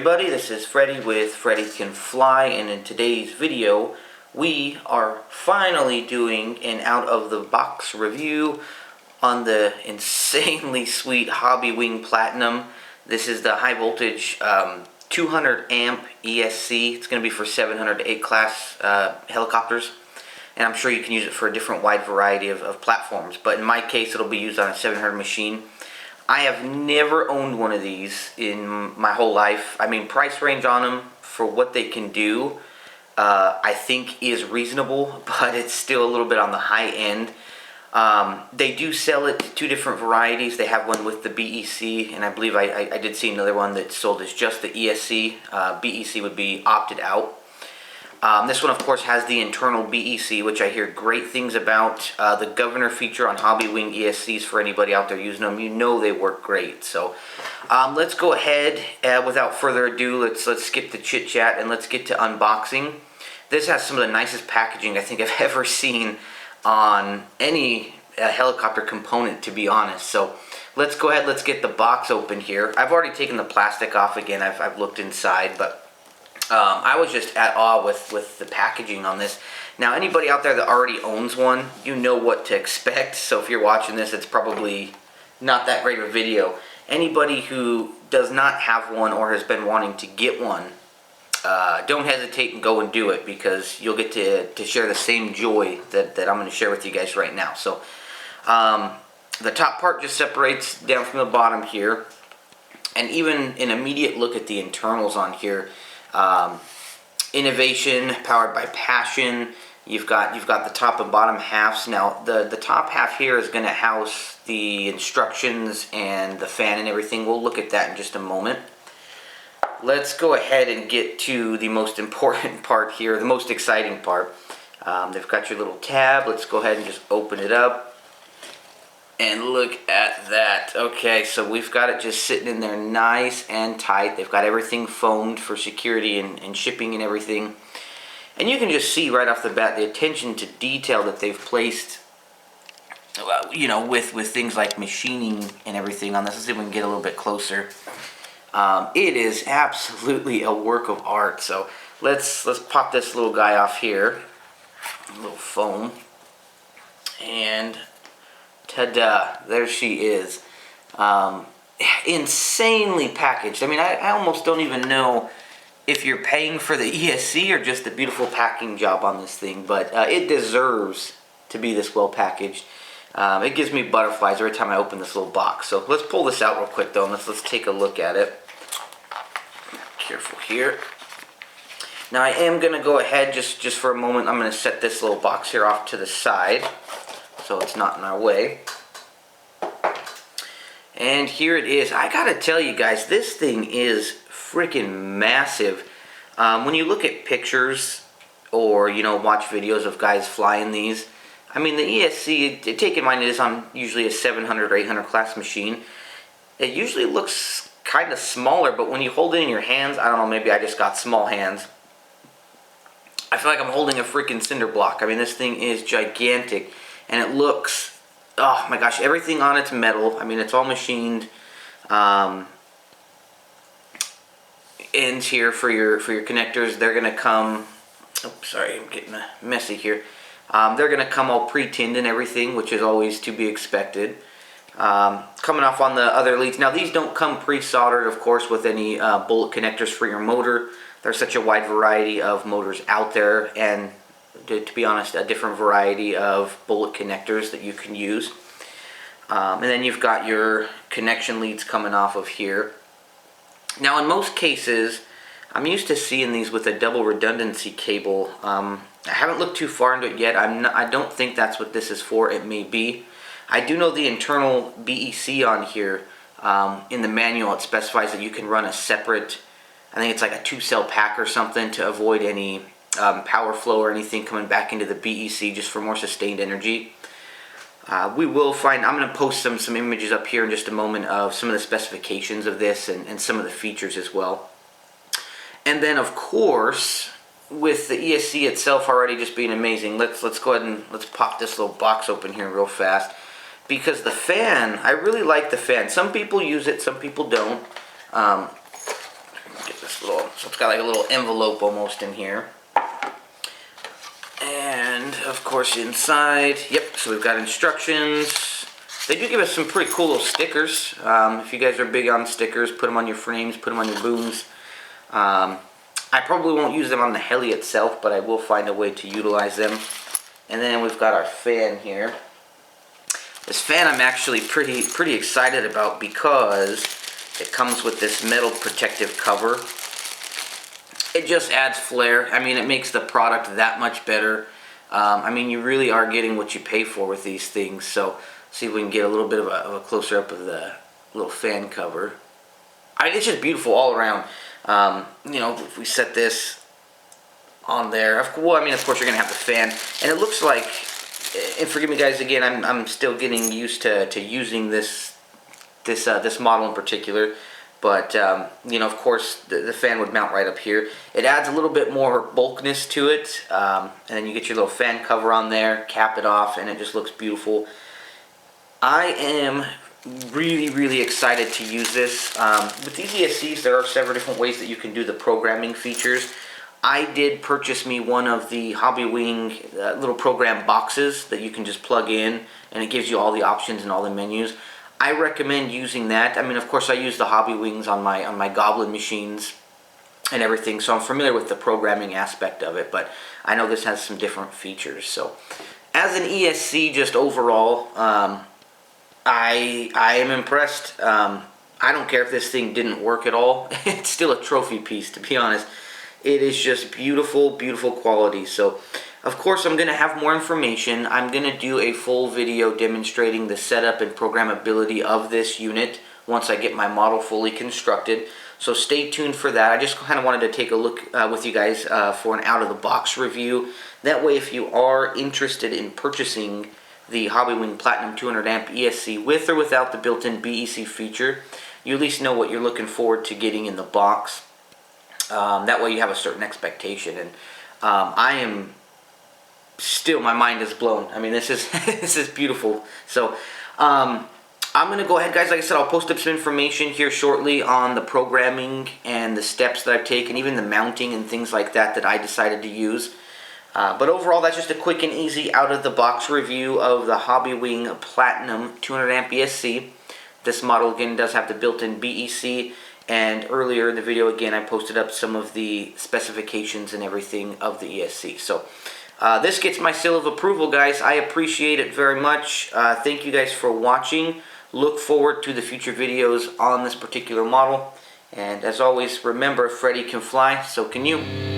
everybody, this is Freddy with FreddyCanFly, and in today's video we are finally doing an out-of-the-box review on the insanely sweet Hobbywing Platinum. This is the high voltage 200 amp ESC. It's going to be for 700 to 8 class helicopters, and I'm sure you can use it for a different wide variety of platforms, but in my case it'll be used on a 700 machine. I have never owned one of these in my whole life. I mean, price range on them for what they can do, I think is reasonable, but it's still a little bit on the high end. They do sell it two different varieties. They have one with the BEC, and I believe I did see another one that sold as just the ESC. BEC would be opted out. This one, of course, has the internal BEC, which I hear great things about. The governor feature on Hobbywing ESCs, for anybody out there using them, you know they work great. So let's go ahead, without further ado, let's skip the chit chat and let's get to unboxing. This has some of the nicest packaging I think I've ever seen on any helicopter component, to be honest. So let's go ahead, let's get the box open here. I've already taken the plastic off again. I've looked inside, but I was just at awe with the packaging on this. Now, anybody out there that already owns one, you know what to expect. So if you're watching this, it's probably not that great of a video. Anybody who does not have one or has been wanting to get one, don't hesitate and go and do it, because you'll get to share the same joy that I'm going to share with you guys right now. So the top part just separates down from the bottom here, and even an immediate look at the internals on here. Innovation, powered by passion. You've got the top and bottom halves. Now the top half here is going to house the instructions and the fan and everything. We'll look at that in just a moment. Let's go ahead and get to the most important part here, the most exciting part. They've got your little tab. Let's go ahead and just open it up. And look at that. Okay, so we've got it just sitting in there nice and tight. They've got everything foamed for security and shipping and everything. And you can just see right off the bat the attention to detail that they've placed, you know, with things like machining and everything on this. Let's see if we can get a little bit closer. It is absolutely a work of art. So let's pop this little guy off here. A little foam. And ta-da, there she is. Insanely packaged. I mean, I almost don't even know if you're paying for the ESC or just the beautiful packing job on this thing, but it deserves to be this well packaged. It gives me butterflies every time I open this little box. So let's pull this out real quick though, and let's take a look at it. Careful here. Now I am going to go ahead just for a moment. I'm going to set this little box here off to the side so it's not in our way. And here it is. I gotta tell you guys, this thing is freaking massive. When you look at pictures or, you know, watch videos of guys flying these, I mean, the ESC, take in mind it is on usually a 700 or 800 class machine. It usually looks kind of smaller, but when you hold it in your hands, I don't know, maybe I just got small hands, I feel like I'm holding a freaking cinder block. I mean, this thing is gigantic. And it looks, oh my gosh, everything on it's metal. I mean, it's all machined. Ends here for your connectors. They're gonna come. Oops, sorry, I'm getting messy here. They're gonna come all pre-tinned and everything, which is always to be expected. Coming off on the other leads. Now these don't come pre-soldered, of course, with any bullet connectors for your motor. There's such a wide variety of motors out there, and to be honest, a different variety of bullet connectors that you can use. And then you've got your connection leads coming off of here. Now in most cases, I'm used to seeing these with a double redundancy cable. I haven't looked too far into it yet. I don't think that's what this is for. It may be. I do know the internal BEC on here, in the manual it specifies that you can run a separate, I think it's like a 2-cell pack or something, to avoid any power flow or anything coming back into the BEC, just for more sustained energy. We will find, I'm going to post some images up here in just a moment of some of the specifications of this and some of the features as well. And then of course, with the ESC itself already just being amazing, let's go ahead and let's pop this little box open here real fast, because the fan, I really like the fan. Some people use it, some people don't. Get this So it's got like a little envelope almost in here. And of course inside, yep, so we've got instructions. They do give us some pretty cool little stickers. If you guys are big on stickers, put them on your frames, put them on your booms. I probably won't use them on the heli itself, but I will find a way to utilize them. And then we've got our fan here. This fan I'm actually pretty excited about because it comes with this metal protective cover. It just adds flair. I mean, it makes the product that much better. I mean, you really are getting what you pay for with these things. So, see if we can get a little bit of a closer up of the little fan cover. I mean, it's just beautiful all around. You know, if we set this on there, well, I mean, of course you're gonna have the fan, and it looks like, and forgive me guys again, I'm still getting used to using this model in particular, but you know, of course the fan would mount right up here. It adds a little bit more bulkness to it, and then you get your little fan cover on there, cap it off, and it just looks beautiful. I am really excited to use this. With these ESCs, there are several different ways that you can do the programming features. I did purchase me one of the Hobbywing little program boxes that you can just plug in, and it gives you all the options and all the menus. I recommend using that. I mean, of course, I use the Hobbywings on my Goblin machines and everything, so I'm familiar with the programming aspect of it, but I know this has some different features. So, as an ESC, just overall, I am impressed. I don't care if this thing didn't work at all. It's still a trophy piece, to be honest. It is just beautiful quality. So, of course, I'm going to have more information. I'm going to do a full video demonstrating the setup and programmability of this unit once I get my model fully constructed. So stay tuned for that. I just kind of wanted to take a look with you guys for an out-of-the-box review. That way, if you are interested in purchasing the Hobbywing Platinum 200 amp ESC with or without the built-in BEC feature, you at least know what you're looking forward to getting in the box. That way you have a certain expectation, and I am still, my mind is blown. I mean, this is this is beautiful. So I'm gonna go ahead, guys. Like I said, I'll post up some information here shortly on the programming and the steps that I've taken, even the mounting and things like that I decided to use. But overall, that's just a quick and easy out-of-the-box review of the Hobbywing Platinum 200 amp ESC. This model, again, does have the built-in BEC, and earlier in the video, again, I posted up some of the specifications and everything of the ESC. So, this gets my seal of approval, guys. I appreciate it very much. Thank you guys for watching. Look forward to the future videos on this particular model. And as always, remember, Freddy can fly, so can you.